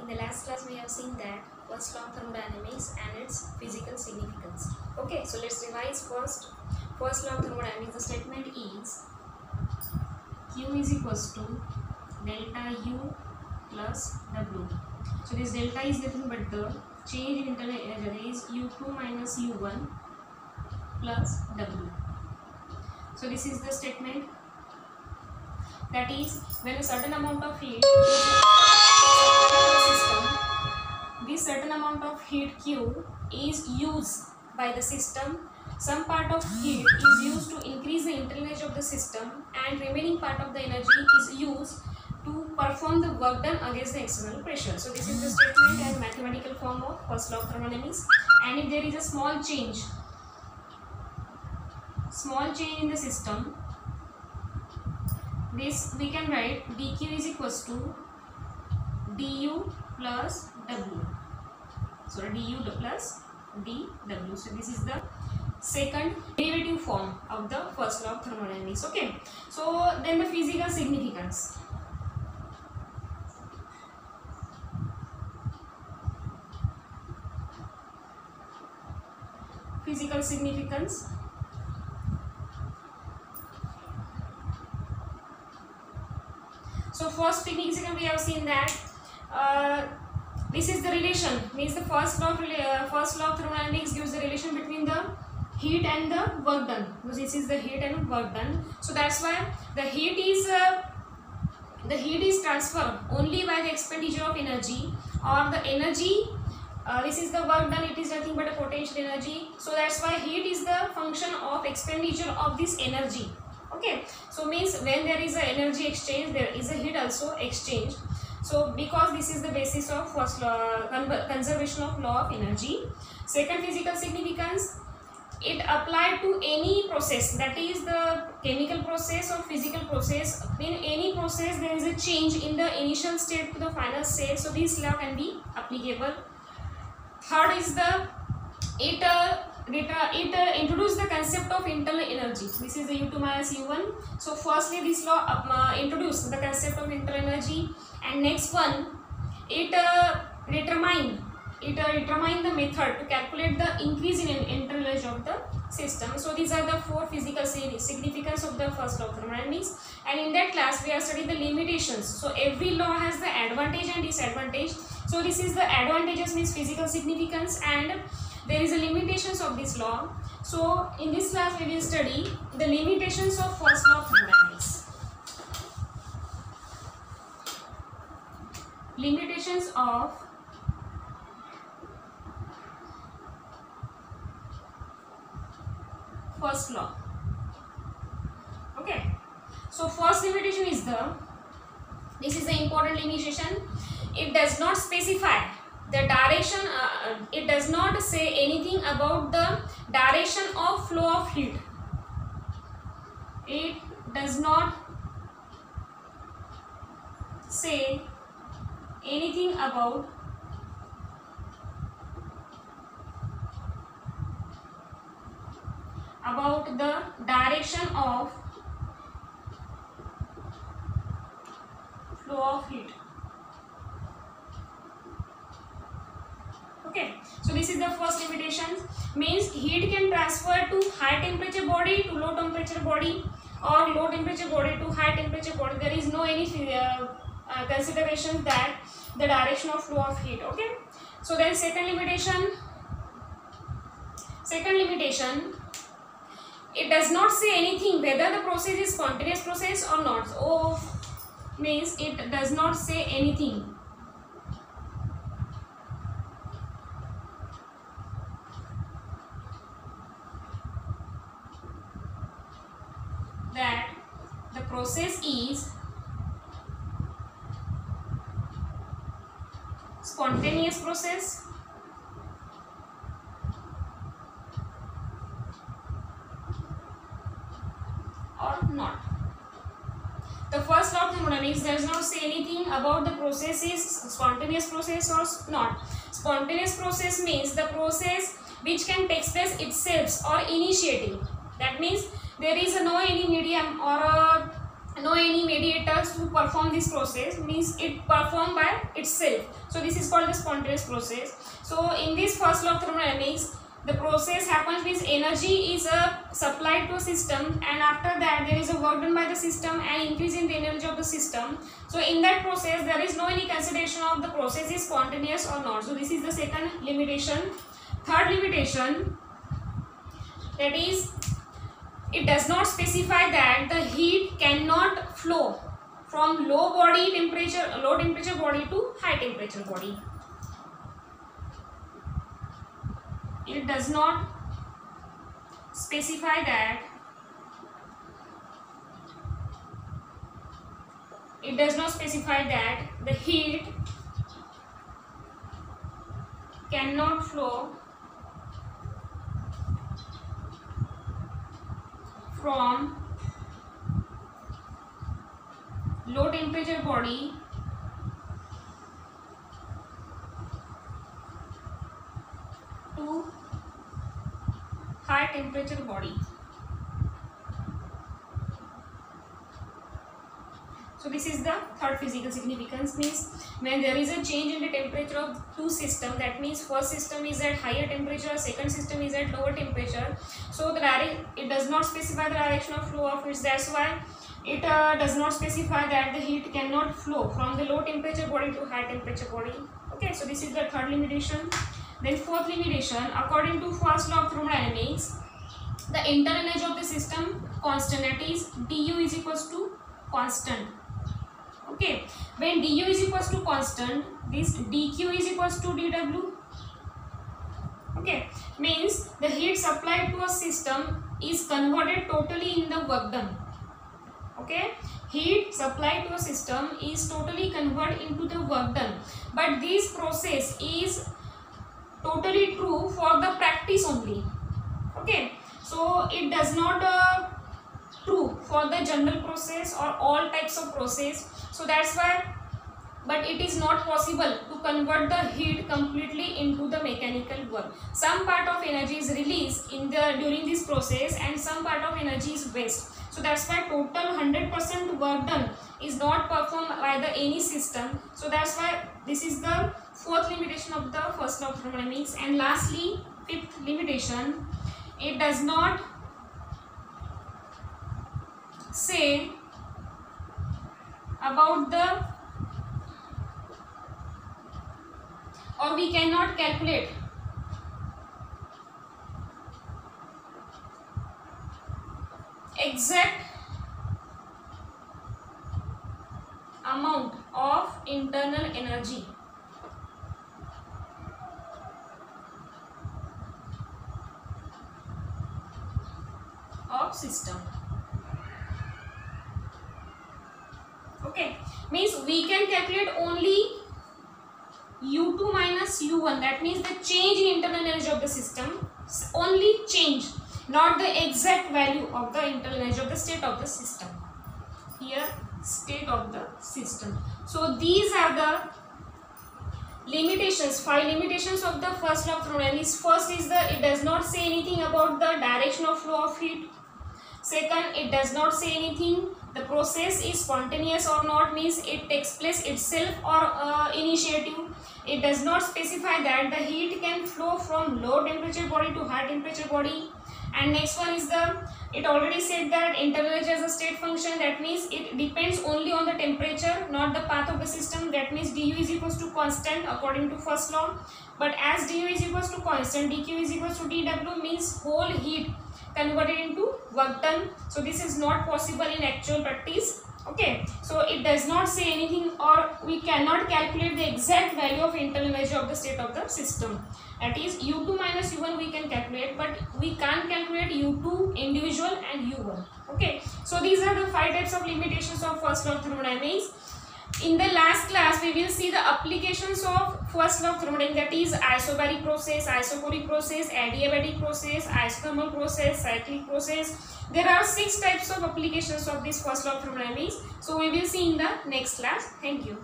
In the last class, we have seen that first law of thermodynamics and its physical significance. Okay, so let's revise first. First law of thermodynamics, the statement is Q is equals to delta U plus W. So this delta is nothing but the change in internal energy is U2 minus U1 plus W. So this is the statement, that is when a certain amount of heat this certain amount of heat Q is used by the system, some part of heat is used to increase the internal energy of the system and remaining part of the energy is used to perform the work done against the external pressure. So this is the statement and mathematical form of first law of thermodynamics. And if there is a small change in the system, this we can write dq is equals to du plus w. So du plus dw. So this is the second derivative form of the first law of thermodynamics. Okay. So then the physical significance. Physical significance. So first significance we have seen that this is the relation, means the first law of thermodynamics gives the relation between the heat and the work done. So this is the heat and work done. So that's why the heat is transferred only by the expenditure of energy, or the energy. This is the work done. It is nothing but a potential energy. So that's why heat is the function of expenditure of this energy. Okay, so means when there is a energy exchange, there is a heat also exchange. So because this is the basis of first law, conservation of law of energy. Second physical significance, it applied to any process, that is the chemical process or physical process. In any process there is a change in the initial state to the final state, so this law can be applicable. Third is the it introduced the concept of internal energy. This is the U2 minus U1. So firstly this law introduced the concept of internal energy, and next one it determined the method to calculate the increase in internal energy of the system. So these are the four physical significance of the first law of thermodynamics, and in that class we are studying the limitations. So every law has the advantage and disadvantage. So this is the advantages, means physical significance, and there is a limitations of this law. So in this class we will study the limitations of first law of thermodynamics. Limitations of first law. Okay. So first limitation is this is the important limitation. It does not specify the direction, it does not say anything about the direction of flow of heat. It does not say anything about the direction of flow of heat. Okay, so this is the first limitation, means heat can transfer to high temperature body to low temperature body, or low temperature body to high temperature body. There is no any consideration that the direction of flow of heat. Okay, so then second limitation, it does not say anything whether the process is spontaneous process or not. So means it does not say anything that the process is spontaneous process or not. The first law of thermodynamics does not say anything about the process is spontaneous process or not. Spontaneous process means the process which can take place itself or initiating. That means there is no any medium or no any mediator matters to perform this process, means it perform by itself. So this is called the spontaneous process. So in this first law of thermodynamics, the process happens with energy is supplied to a system, and after that there is a work done by the system and increase in the energy of the system. So in that process there is no any consideration of the process is spontaneous or not. So this is the second limitation. Third limitation, that is, it does not specify that the heat cannot flow from low temperature body to high temperature body. It does not specify that the heat cannot flow from low temperature body to high temperature body. So this is the third physical significance, means when there is a change in the temperature of two systems, that means first system is at higher temperature, second system is at lower temperature. So it does not specify the direction of flow of it. That's why it does not specify that the heat cannot flow from the low temperature body to high temperature body. Okay, so this is the third limitation. Then fourth limitation, according to first law of thermodynamics, the internal energy of the system constant, that is du is equals to constant. Okay, when du is equals to constant, this dq is equals to dw. Okay, means the heat supplied to a system is converted totally in the work done. Okay, heat supplied to a system is totally converted into the work done, but this process is totally true for the practice only. Okay, so it does not true for the general process or all types of process. So that's why, but it is not possible to convert the heat completely into the mechanical work. Some part of energy is released during this process and some part of energy is waste. So that's why total 100% work done is not performed by any system. So that's why this is the fourth limitation of the first law of thermodynamics. And lastly, fifth limitation, it does not say about the, or we cannot calculate exact amount of internal energy of system. Okay, means we can calculate only U2 minus U1, that means the change in internal energy of the system, only change, not the exact value of the internal energy of the state of the system. Here, state of the system. So these are the limitations, 5 limitations of the first law of thermodynamics. First is it does not say anything about the direction of flow of heat. Second, it does not say anything the process is spontaneous or not, means it takes place itself or initiative. It does not specify that the heat can flow from low temperature body to high temperature body. And next one is it already said that internal energy as a state function, that means it depends only on the temperature, not the path of the system. That means du is equals to constant according to first law. But as du is equals to constant, dq is equals to dw, means whole heat converted into work done. So this is not possible in actual practice. Okay, so it does not say anything, or we cannot calculate the exact value of internal energy of the state of the system. That is U2 minus U1 we can calculate, but we can't calculate U2 individual and U1. Okay, so these are the 5 types of limitations of first law of thermodynamics. In the last class, we will see the applications of first law of thermodynamics, that is isobaric process, isochoric process, adiabatic process, isothermal process, cyclic process. There are 6 types of applications of this first law of thermodynamics. So we will see in the next class. Thank you.